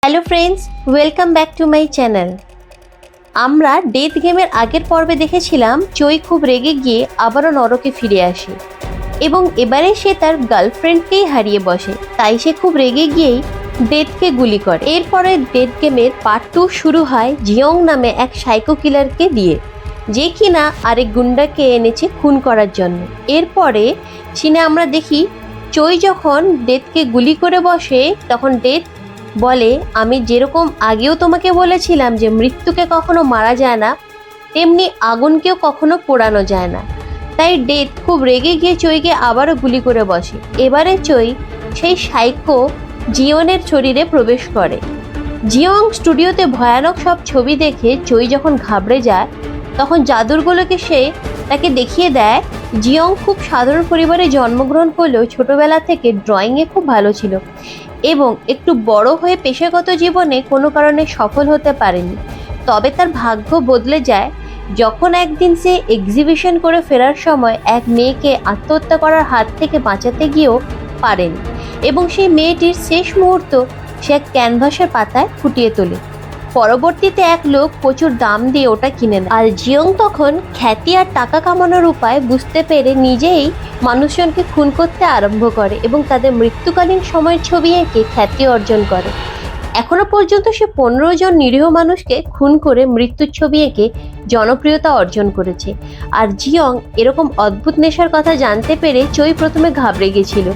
Hello friends, welcome back to my channel. আমরা death গেমের আগের পর্বে দেখেছিলাম চই খুব রেগে গিয়ে আবারও নরকে ফিরে আসে এবং এবারে সে তার গার্লফ্রেন্ডকেই হারিয়ে বসে। তাই সে খুব রেগে গিয়েই ডেথকে গুলি করে। এরপরে ডেথ গেমের পার্ট 2 শুরু হয় জিয়ং নামে এক সাইকো কিলারকে দিয়ে, যে কিনা আরেক গুন্ডাকে এনেছে খুন করার জন্য। এরপরে সিনে আমরা দেখি চই যখন ডেথকে গুলি করে বসে তখন ডেথ বলে, আমি যেরকম আগেও তোমাকে বলেছিলাম যে মৃত্যুকে কখনো মারা যায় না, তেমনি আগুনকেও কখনো পোড়ানো যায় না। তাই ডেথ খুব রেগে গিয়ে চইকে আবারও গুলি করে বসে। এবারে চই সেই সাইকো জিয়নের শরীরে প্রবেশ করে। জিয়ং স্টুডিওতে ভয়ানক সব ছবি দেখে চই যখন ঘাবড়ে যায় তখন জাদুরগুলোকে সে তাকে দেখিয়ে দেয়। জিয়ং খুব সাধারণ পরিবারে জন্মগ্রহণ করলেও ছোটবেলা থেকে ড্রয়িংয়ে খুব ভালো ছিল এবং একটু বড় হয়ে পেশাগত জীবনে কোনো কারণে সফল হতে পারেনি। তবে তার ভাগ্য বদলে যায় যখন একদিন সে এক্সিবিশন করে ফেরার সময় এক মেয়েকে আত্মহত্যা করার হাত থেকে বাঁচাতে গিয়েও পারেনি এবং সেই মেয়েটির শেষ মুহূর্ত সে এক ক্যানভাসের পাতায় ফুটিয়ে তোলে। পরবর্তীতে এক লোক প্রচুর দাম দিয়ে ওটা কিনে নেয়। আর জিয়ং তখন খ্যাতি আর টাকা কামানোর উপায় বুঝতে পেরে নিজেই মানুষজনকে খুন করতে আরম্ভ করে এবং তাদের মৃত্যুকালীন সময়ের ছবি এঁকে খ্যাতি অর্জন করে। এখনো পর্যন্ত সে 15 জন নিরীহ মানুষকে খুন করে মৃত্যুর ছবি এঁকে জনপ্রিয়তা অর্জন করেছে। আর জিয়ং এরকম অদ্ভুত নেশার কথা জানতে পেরে চই প্রথমে ঘাবড়ে গেছিল,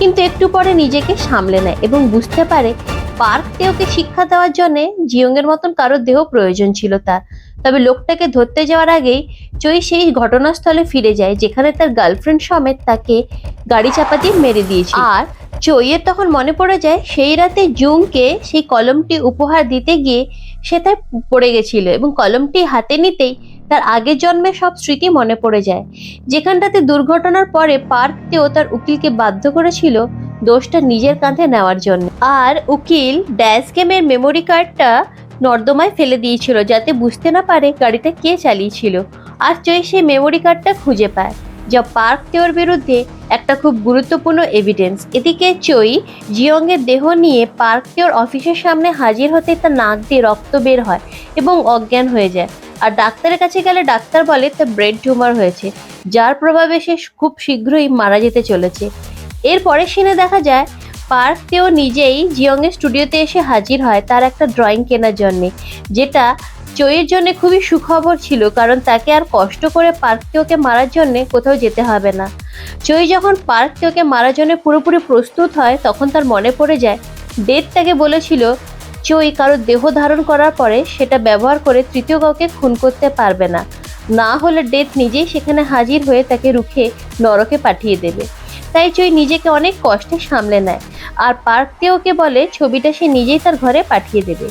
কিন্তু একটু পরে নিজেকে সামলে নেয় এবং বুঝতে পারে পার্ক তেওকে শিক্ষা দেওয়ার জন্যে জিয়ংয়ের মতন কারোর দেহ প্রয়োজন ছিল তার। তবে লোকটাকে ধরতে যাওয়ার আগেই চই সেই ঘটনাস্থলে ফিরে যায় যেখানে তার গার্লফ্রেন্ড সমেত তাকে গাড়ি চাপা দিয়ে মেরে দিয়েছে। আর চইয়ের তখন মনে পড়ে যায় সেই রাতে জুংকে সেই কলমটি উপহার দিতে গিয়ে সে তার পড়ে গেছিল এবং কলমটি হাতে নিতেই তার আগের জন্মের সব স্মৃতি মনে পড়ে যায়, যেখানটাতে দুর্ঘটনার পরে পার্ক তেও তার উকিলকে বাধ্য করেছিল দোষটা নিজের কাঁধে নেওয়ার জন্য। আর উকিল ড্যাশ গেমের মেমোরি কার্ডটা নর্দমায় ফেলে দিয়েছিল যাতে বুঝতে না পারে গাড়িটা কে চালিয়েছিল। আর চই সেই মেমোরি কার্ডটা খুঁজে পায়, যা পার্ক তেওর বিরুদ্ধে একটা খুব গুরুত্বপূর্ণ এভিডেন্স। এদিকে চই জিয়ংয়ের দেহ নিয়ে পার্ক তেওর অফিসের সামনে হাজির হতে তার নাক দিয়ে রক্ত বের হয় এবং অজ্ঞান হয়ে যায়। আর ডাক্তারের কাছে গেলে ডাক্তার বলে তার ব্রেন টিউমার হয়েছে, যার প্রভাবে সে খুব শীঘ্রই মারা যেতে চলেছে। এরপরে সিনে দেখা যায় পার্ক তেও নিজেই জিয়ংয়ের স্টুডিওতে এসে হাজির হয় তার একটা ড্রয়িং কেনার জন্যে, যেটা চইয়ের জন্য খুবই সুখবর ছিল, কারণ তাকে আর কষ্ট করে পার্ক তেওকে মারার জন্য কোথাও যেতে হবে না। চই যখন পার্ক তেওকে মারার জন্য পুরোপুরি প্রস্তুত হয় তখন তার মনে পড়ে যায় ডেথ তাকে বলেছিল চই কারোর দেহ ধারণ করার পরে সেটা ব্যবহার করে তৃতীয় কাউকে খুন করতে পারবে না, না হলে ডেথ নিজেই সেখানে হাজির হয়ে তাকে রুখে নরকে পাঠিয়ে দেবে। তাই চই নিজেকে অনেক কষ্টে সামলে নেয় আর পার্ক তেওকে বলে ছবিটা সে নিজেই তার ঘরে পাঠিয়ে দেবে।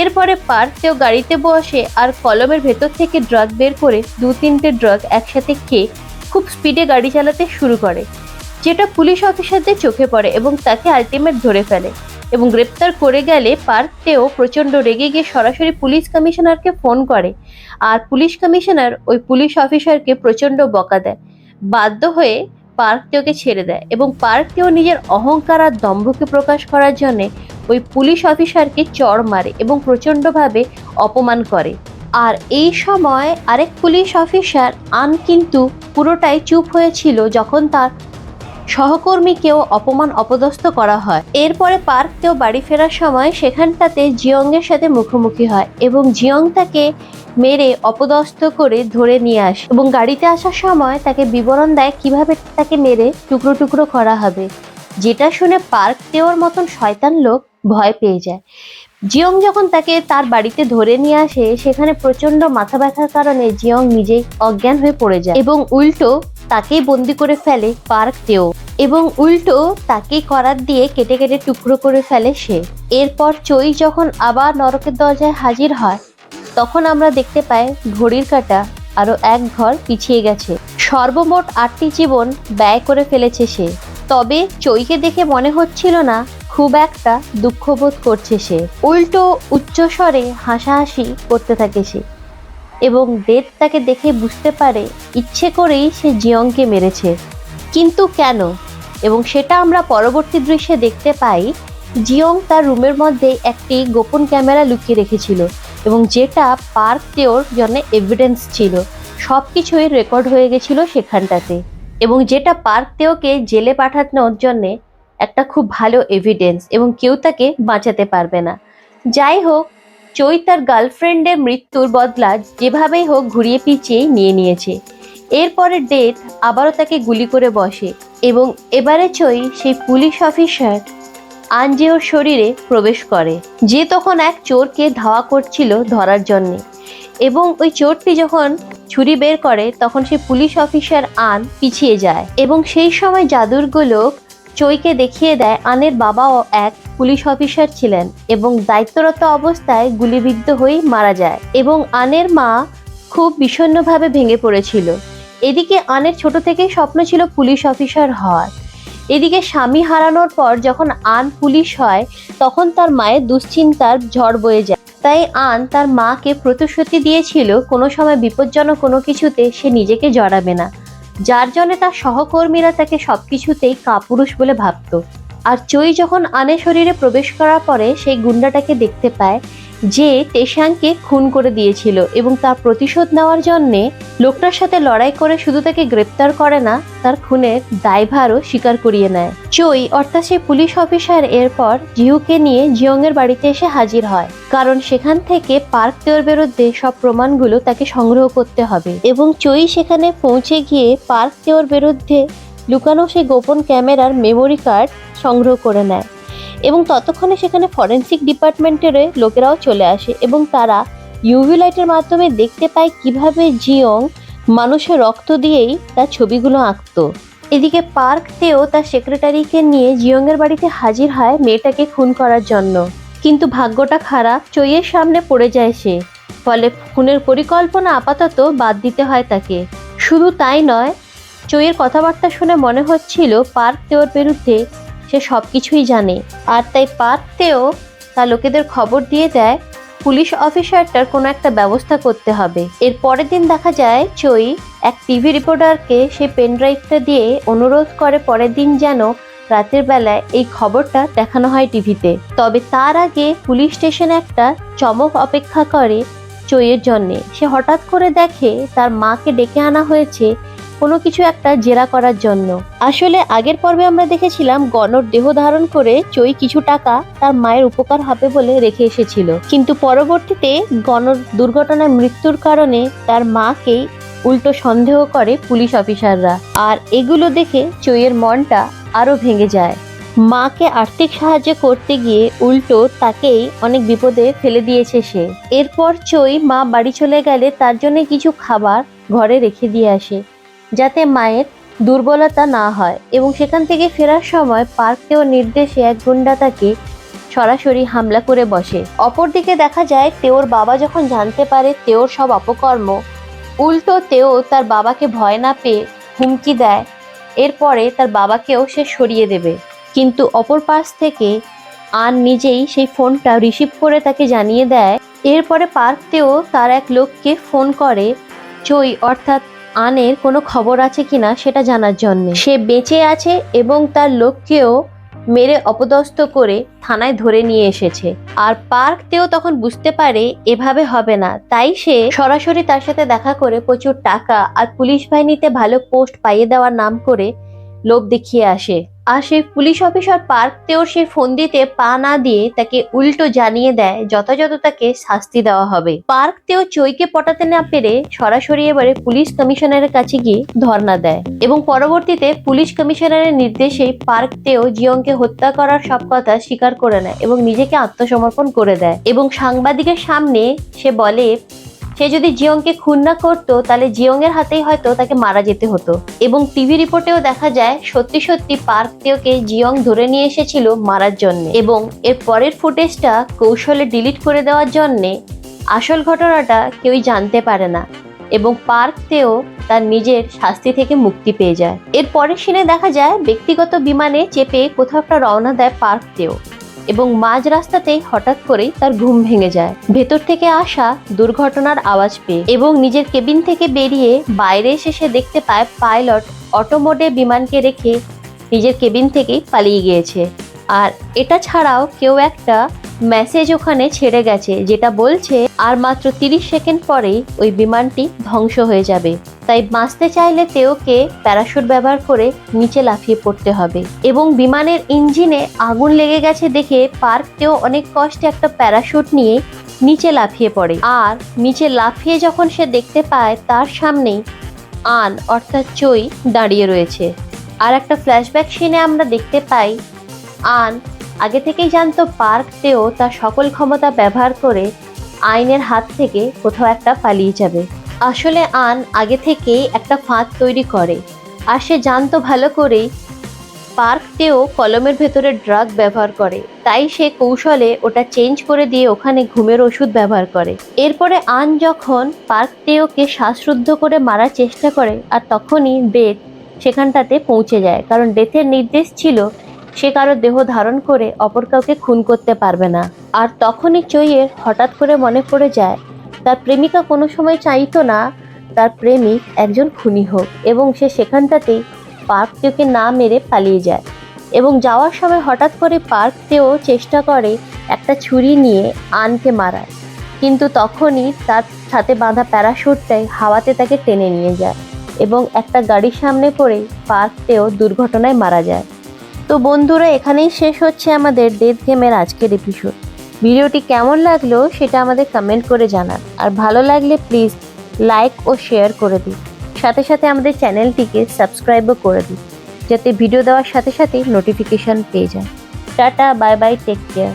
এরপরে পার্ক তেও গাড়িতে বসে আর কলমের ভেতর থেকে ড্রাগ বের করে 2-3টে ড্রাগ একসাথে খেয়ে খুব স্পিডে গাড়ি চালাতে শুরু করে, যেটা পুলিশ অফিসারদের চোখে পড়ে এবং তাকে আলটিমেট ধরে ফেলে এবং গ্রেপ্তার করে গেলে পার্ক তেও প্রচণ্ড রেগে গিয়ে সরাসরি পুলিশ কমিশনারকে ফোন করে। আর পুলিশ কমিশনার ওই পুলিশ অফিসারকে প্রচণ্ড বকা দেয়। বাধ্য হয়ে পার্ক তেওকে ছেড়ে দেয় এবং পার্ক তেও নিজের অহংকার আর দম্ভকে প্রকাশ করার জন্যে ওই পুলিশ অফিসারকে চড় মারে এবং প্রচণ্ডভাবে অপমান করে। আর এই সময় আরেক পুলিশ অফিসার আন কিন্তু পুরোটাই চুপ হয়েছিল যখন তার সহকর্মীকেও অপমান অপদস্থ করা হয়। এরপরে পার্ক তেও বাড়ি ফেরার সময় সেখানটাতে জিয়ংয়ের সাথে মুখোমুখি হয় এবং জিয়ং তাকে মেরে অপদস্থ করে ধরে নিয়ে আসে এবং গাড়িতে আসার সময় তাকে বিবরণ দেয় কিভাবে তাকে মেরে টুকরো টুকরো করা হবে, যেটা শুনে পার্ক তেওর মতন শয়তান লোক ভয় পেয়ে যায়। জিয়ং যখন তাকে তার বাড়িতে ধরে নিয়ে আসে সেখানে প্রচন্ড মাথা ব্যথার কারণে জিয়ং নিজেই অজ্ঞান হয়ে পড়ে যায় এবং উল্টো তাকেই বন্দি করে ফেলে পার্ক তেও এবং উল্টো তাকেই করাত দিয়ে কেটে কেটে টুকরো করে ফেলে সে। এরপর চই যখন আবার নরকের দরজায় হাজির হয় তখন আমরা দেখতে পাই ঘড়ির কাঁটা আরো এক ঘর পিছিয়ে গেছে। সর্বমোট 8টি জীবন ব্যয় করে ফেলেছে সে। তবে চইকে দেখে মনে হচ্ছিল না খুব একটা দুঃখবোধ করছে সে, উল্টো উচ্চস্বরে হাসাহাসি করতে থাকে সে এবং ডেথ তাকে দেখে বুঝতে পারে ইচ্ছে করেই সে জিয়ংকে মেরেছে। কিন্তু কেন? এবং সেটা আমরা পরবর্তী দৃশ্যে দেখতে পাই। জিয়ং তার রুমের মধ্যে একটি গোপন ক্যামেরা লুকিয়ে রেখেছিল এবং যেটা পার্ক টেওর জন্য এভিডেন্স ছিল। সব কিছুই রেকর্ড হয়ে গেছিল সেখানটাতে, এবং যেটা পার্ক টেওকে জেলে পাঠানোর জন্যে একটা খুব ভালো এভিডেন্স, এবং কেউ তাকে বাঁচাতে পারবে না। যাই হোক, চৈ তার গার্লফ্রেন্ডের মৃত্যুর বদলা যেভাবেই হোক ঘুরিয়ে পিছিয়ে নিয়ে নিয়েছে। এরপরে ডেথ আবারও তাকে গুলি করে বসে এবং এবারে চৈ সেই পুলিশ অফিসার আনজেওর শরীরে প্রবেশ করে, যে তখন এক চোরকে ধাওয়া করছিল ধরার জন্যে। এবং ওই চোরটি যখন ছুরি বের করে তখন সেই পুলিশ অফিসার আন পিছিয়ে যায়, এবং সেই সময় জাদুর গোলক চৈকে দেখিয়ে দেয় আনের বাবাও এক পুলিশ অফিসার ছিলেন এবং দায়িত্বরত অবস্থায় গুলিবিদ্ধ হয়ে মারা যায়, এবং আনের মা খুব বিষণ্ণভাবে ভেঙে পড়েছিল। এদিকে আনের ছোট থেকেই স্বপ্ন ছিল পুলিশ অফিসার হওয়ার। এদিকে স্বামী হারানোর পর যখন আন পুলিশ হয় তখন তার মায়ের দুশ্চিন্তার ঝড় বয়ে যায়। তাই আন তার মাকে প্রতিশ্রুতি দিয়েছিল কোনো সময় বিপজ্জনক কোনো কিছুতে সে নিজেকে জড়াবে না, যার জন্য তার সহকর্মীরা তাকে সবকিছুতেই কাপুরুষ বলে ভাবত। আর চৈ যখন আনের শরীরে প্রবেশ করার পরে সেই গুন্ডাটাকে দেখতে পায় যে তেশাংকে খুন করে দিয়েছিল, এবং তার প্রতিশোধ নেওয়ার জন্যে লোকটার সাথে লড়াই করে শুধু তাকে গ্রেপ্তার করে না, তার খুনের দায়ভারও স্বীকার করিয়ে নেয়। চৈ অর্থাৎ সেই পুলিশ অফিসার এরপর জিহুকে নিয়ে জিয়ংয়ের বাড়িতে এসে হাজির হয়, কারণ সেখান থেকে পার্ক টেওর বিরুদ্ধে সব প্রমাণগুলো তাকে সংগ্রহ করতে হবে। এবং চৈ সেখানে পৌঁছে গিয়ে পার্ক টেওর বিরুদ্ধে লুকানো সেই গোপন ক্যামেরার মেমোরি কার্ড সংগ্রহ করে নেয়, এবং ততক্ষণে সেখানে ফরেন্সিক ডিপার্টমেন্টের লোকেরাও চলে আসে এবং তারা ইউভি লাইটের মাধ্যমে দেখতে পায় কিভাবে জিয়ং মানুষের রক্ত দিয়েই তার ছবিগুলো আঁকত। এদিকে পার্ক টেও তার সেক্রেটারিকে নিয়ে জিয়ংয়ের বাড়িতে হাজির হয় মেয়েটাকে খুন করার জন্য, কিন্তু ভাগ্যটা খারাপ, চৈয়ের সামনে পড়ে যায় সে, ফলে খুনের পরিকল্পনা আপাতত বাদ দিতে হয় তাকে। শুধু তাই নয়, চৈয়ের কথাবার্তা শুনে মনে হচ্ছিল পার্ক টেওর বিরুদ্ধে সে সব কিছুই জানে, আর তাই পার্ক টেও তার লোকেদের খবর দিয়ে দেয় পুলিশ অফিসারটার কোনো একটা ব্যবস্থা করতে হবে। এর পরের দিন দেখা যায় চৈ এক টিভি রিপোর্টারকে সেই পেনড্রাইভটা দিয়ে অনুরোধ করে পরের দিন যেন রাতের বেলায় এই খবরটা দেখানো হয় টিভিতে। তবে তার আগে পুলিশ স্টেশনে একটা চমক অপেক্ষা করে চৈয়ের জন্যে। সে হঠাৎ করে দেখে তার মাকে ডেকে আনা হয়েছে কোনো কিছু একটা জেরা করার জন্য। আসলে আগের পর্বে আমরা দেখেছিলাম গণর দেহ ধারণ করে চৈ কিছু টাকা তার মায়ের উপকার হবে বলে রেখে এসেছিল, কিন্তু পরবর্তীতে গণর দুর্ঘটনায় মৃত্যুর কারণে তার মাকেই উল্টো সন্দেহ করে পুলিশ অফিসাররা, আর এগুলো দেখে চৈয়ের মনটা আরো ভেঙে যায়। মাকে আর্থিক সাহায্য করতে গিয়ে উল্টো তাকেই অনেক বিপদে ফেলে দিয়েছে সে। এরপর চৈ মা বাড়ি চলে গেলে তার জন্য কিছু খাবার ঘরে রেখে দিয়ে আসে যাতে মায়ের দুর্বলতা না হয়, এবং সেখান থেকে ফেরার সময় পার্ক টেওর নির্দেশে এক গুন্ডা তাকে সরাসরি হামলা করে বসে। অপরদিকে দেখা যায় টেওর বাবা যখন জানতে পারে টেওর সব অপকর্ম, উল্টো টেও তার বাবাকে ভয় না পেয়ে হুমকি দেয় এরপরে তার বাবাকেও সে সরিয়ে দেবে, কিন্তু অপর পাশ থেকে আন নিজেই সেই ফোনটা রিসিভ করে তাকে জানিয়ে দেয়। এরপরে পার্ক টেও তার এক লোককে ফোন করে চৈ অর্থাৎ আনের কোনো খবর আছে কিনা সেটা জানার জন্য। সে বেঁচে আছে এবং তার লোককেও মেরে অপদস্থ করে থানায় ধরে নিয়ে এসেছে। আর পার্ক টেও তখন বুঝতে পারে এভাবে হবে না, তাই সে সরাসরি তার সাথে দেখা করে প্রচুর টাকা আর পুলিশ বাহিনীতে ভালো পোস্ট পাইয়ে দেওয়ার নাম করে লোভ দেখিয়ে আসে। আর সেই পুলিশ অফিসার পার্ক টেওর সেই ফোন দিতে পা না দিয়ে তাকে উল্টো জানিয়ে দেয় যথাযথ তাকে শাস্তি দেওয়া হবে। পার্ক টেও চৈকে পটাতে না পেরে সরাসরি এবারে পুলিশ কমিশনারের কাছে গিয়ে ধর্ণা দেয়, এবং পরবর্তীতে পুলিশ কমিশনারের নির্দেশেই পার্ক টেও জিয়ংকে হত্যা করার সব কথা স্বীকার করে নেয় এবং নিজেকে আত্মসমর্পণ করে দেয়। এবং সাংবাদিকের সামনে সে বলে সে যদি জিয়ংকে খুন না করতো তাহলে জিয়ংয়ের হাতেই হয়তো তাকে মারা যেতে হতো। এবং টিভি রিপোর্টেও দেখা যায় সত্যি সত্যি পার্ক টেওকে জিয়ং ধরে নিয়ে এসেছিল মারার জন্য, এবং এর পরের ফুটেজটা কৌশলে ডিলিট করে দেওয়ার জন্যে আসল ঘটনাটা কেউই জানতে পারে না, এবং পার্ক টেও তার নিজের শাস্তি থেকে মুক্তি পেয়ে যায়। এর পরের সিনে দেখা যায় ব্যক্তিগত বিমানে চেপে কোথাও একটা রওনা দেয় পার্ক টেও, এবং মাঝ রাস্তাতেই হঠাৎ করেই তার ঘুম ভেঙে যায় ভেতর থেকে আসা দুর্ঘটনার আওয়াজ পেয়ে, এবং নিজের কেবিন থেকে বেরিয়ে বাইরে এসে সে দেখতে পায় পাইলট অটো মোডে বিমানকে রেখে নিজের কেবিন থেকেই পালিয়ে গিয়েছে। আর এটা ছাড়াও কেউ একটা মেসেজ ওখানে ছেড়ে গেছে, যেটা বলছে আর মাত্র 30 সেকেন্ড পরেই ওই বিমানটি ধ্বংস হয়ে যাবে। তাই বাঁচতে চাইলে তেওকে প্যারাশুট ব্যবহার করে নিচে লাফিয়ে পড়তে হবে। এবং বিমানের ইঞ্জিনে আগুন লেগে গেছে দেখে পার্ক তেও অনেক কষ্টে একটা প্যারাশুট নিয়ে নিচে লাফিয়ে পড়ে। আর নিচে লাফিয়ে যখন সে দেখতে পায় তার সামনেই আন অর্থাৎ চই দাঁড়িয়ে রয়েছে। আর একটা ফ্ল্যাশব্যাক সিনে আমরা দেখতে পাই আন আগে থেকেই জানতো পার্ক তেও তার সকল ক্ষমতা ব্যবহার করে আইনের হাত থেকে কোথাও একটা পালিয়ে যাবে। আসলে আন আগে থেকেই একটা ফাঁদ তৈরি করে, আর সে জানতো ভালো করেই পার্ক তেও কলমের ভেতরে ড্রাগ ব্যবহার করে, তাই সে কৌশলে ওটা চেঞ্জ করে দিয়ে ওখানে ঘুমের ওষুধ ব্যবহার করে। এরপরে আন যখন পার্ক তেওকে শ্বাসরুদ্ধ করে মারার চেষ্টা করে, আর তখনই ডেথ সেখানটাতে পৌঁছে যায়, কারণ ডেথের নির্দেশ ছিল সে কারো দেহ ধারণ করে অপর কাউকে খুন করতে পারবে না। আর তখনই চইয়ের হঠাৎ করে মনে পড়ে যায় তার প্রেমিকা কোনো সময় চাইতো না তার প্রেমিক একজন খুনি হোক, এবং সে সেখানটাতেই পার্ক তেওকে না মেরে পালিয়ে যায়। এবং যাওয়ার সময় হঠাৎ করে পার্ক তেও চেষ্টা করে একটা ছুরি নিয়ে আনকে মারার, কিন্তু তখনই তার সাথে বাঁধা প্যারাশুটটাই হাওয়াতে তাকে টেনে নিয়ে যায় এবং একটা গাড়ির সামনে পড়েই পার্ক তেও দুর্ঘটনায় মারা যায়। তো বন্ধুরা, এখানেই শেষ হচ্ছে আমাদের ডেথ গেমের আজকের এপিসোড। ভিডিওটি কেমন লাগলো সেটা আমাদের কমেন্ট করে জানান, আর ভালো লাগলে প্লিজ লাইক ও শেয়ার করে দিন। সাথে সাথে আমাদের চ্যানেলটিকে সাবস্ক্রাইবও করে দিন, যাতে ভিডিও দেওয়ার সাথে সাথেই নোটিফিকেশান পেয়ে যায়। Tata, bye bye, take care.